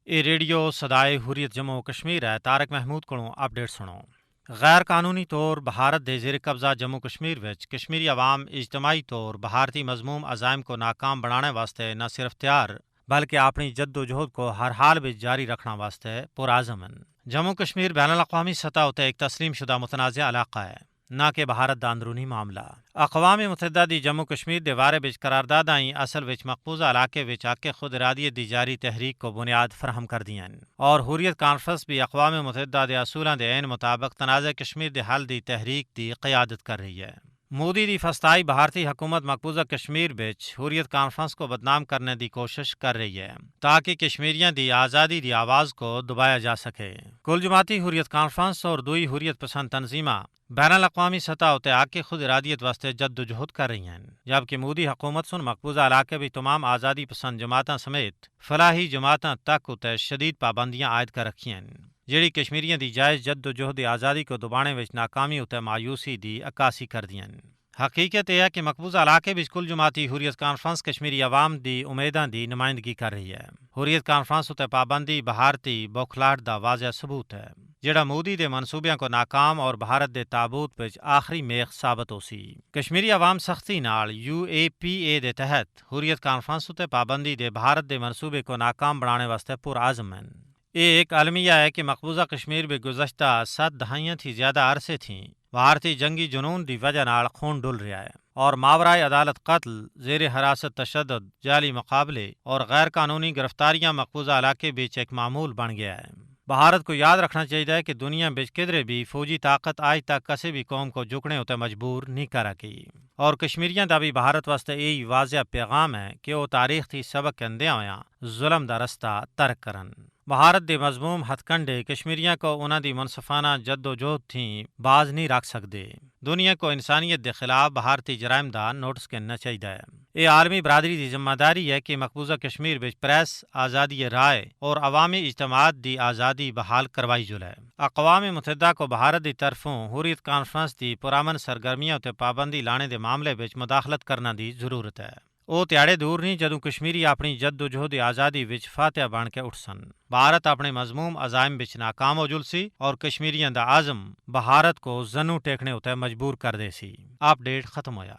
یہ ریڈیو سدائے حریت جموں کشمیر ہے۔ طارق محمود کو اپڈیٹ سنو۔ غیر قانونی طور بھارت دے زیر قبضہ جموں کشمیر وچ کشمیری عوام اجتماعی طور بھارتی مضموم عزائم کو ناکام بنانے واسطے نہ صرف تیار بلکہ اپنی جد و جہد کو ہر حال میں جاری رکھنا واسطے پرعزم ہیں۔ جموں کشمیر بین الاقوامی سطح اتنے ایک تسلیم شدہ متنازع علاقہ ہے، نہ کہ بھارت دا اندرونی معاملہ۔ اقوام متحدہ دی جموں کشمیر دے بارے وچ قرارداد آئیں اصل وچ مقبوضہ علاقے وچ آ کے خود ارادیت دی جاری تحریک کو بنیاد فراہم کر دیاں، اور حریت کانفرنس بھی اقوام متحدہ دے اصولاں دے عین مطابق تنازع کشمیر دے حل دی تحریک دی قیادت کر رہی ہے۔ مودی دی فسطائی بھارتی حکومت مقبوضہ کشمیر بچ حریت کانفرنس کو بدنام کرنے دی کوشش کر رہی ہے تاکہ کشمیریاں دی آزادی دی آواز کو دبایا جا سکے۔ کل جماعتی حریت کانفرنس اور دوئی حریت پسند تنظیماں بین الاقوامی سطح اتنے آ کے خود ارادیت واسطے جد و جہد کر رہی ہیں، جبکہ مودی حکومت سن مقبوضہ علاقے بھی تمام آزادی پسند جماعتاں سمیت فلاحی جماعتاں تک اتنے شدید پابندیاں عائد کر رکھی ہیں، جیڑی کشمیریاں دی جائز جد و جہد آزادی کو دبانے وچ ناکامی اتنے مایوسی دی عکاسی کر دیاں۔ حقیقت یہ ہے کہ مقبوضہ علاقے وچ کل جماعتی حریت کانفرنس کشمیری عوام دی امیداں دی نمائندگی کر رہی ہے۔ حریت کانفرنس اتنے پابندی بھارتی بوکھلاہٹ دا واضح ثبوت ہے، جڑا مودی دے منصوبیاں کو ناکام اور بھارت دے تابوت وچ آخری میخ ثابت ہو سی۔ کشمیری عوام سختی نال UAPA دے تحت حریت کانفرنس اتنے پابندی دے بھارت دے منصوبے کو ناکام بنانے واسطے پرعزم ہیں۔ یہ ایک المیہ ہے کہ مقبوضہ کشمیر میں گزشتہ 7 دہائیاں تھی زیادہ عرصے تھیں بھارتی جنگی جنون دی وجہ نال خون ڈل رہا ہے، اور ماورائے عدالت قتل، زیر حراست تشدد، جعلی مقابلے اور غیر قانونی گرفتاریاں مقبوضہ علاقے بیچ ایک معمول بن گیا ہے۔ بھارت کو یاد رکھنا چاہیے کہ دنیا بچ کدھرے بھی فوجی طاقت آج تک کسی بھی قوم کو جھکنے ہوتے مجبور نہیں کر رکی، اور کشمیریاں دا بھی بھارت واسطے یہی واضح پیغام ہے کہ وہ تاریخ تھی سبق کندیا ہویا ظلم دا رستہ ترک کرن۔ بھارت دے مضموم ہتھ کنڈے کشمیریاں کو انہاں دی منصفانہ جد و جہد تھیں باز نہیں رکھ سکدے۔ دنیا کو انسانیت دے خلاف بھارتی جرائم دا نوٹس کرنا چاہیے۔ یہ عالمی برادری دی ذمہ داری ہے کہ مقبوضہ کشمیر وچ پریس آزادی رائے اور عوامی اجتماعات دی آزادی بحال کروائی جلے۔ اقوام متحدہ کو بھارت دی طرفوں حریت کانفرنس دی پرامن سرگرمیاں تے پابندی لانے دے معاملے وچ مداخلت کرنا دی ضرورت ہے۔ وہ تیاڑے دور نہیں جدوں کشمیری اپنی جد و جہد آزادی وچ فاتح بن کے اٹھ سن۔ بھارت اپنے مضموم عزائم وچ ناکام ہو جل سی، اور کشمیریاں دا عزم بھارت کو زنوں ٹیکنے ہوتے مجبور کر دے سی۔ اپڈیٹ ختم ہویا۔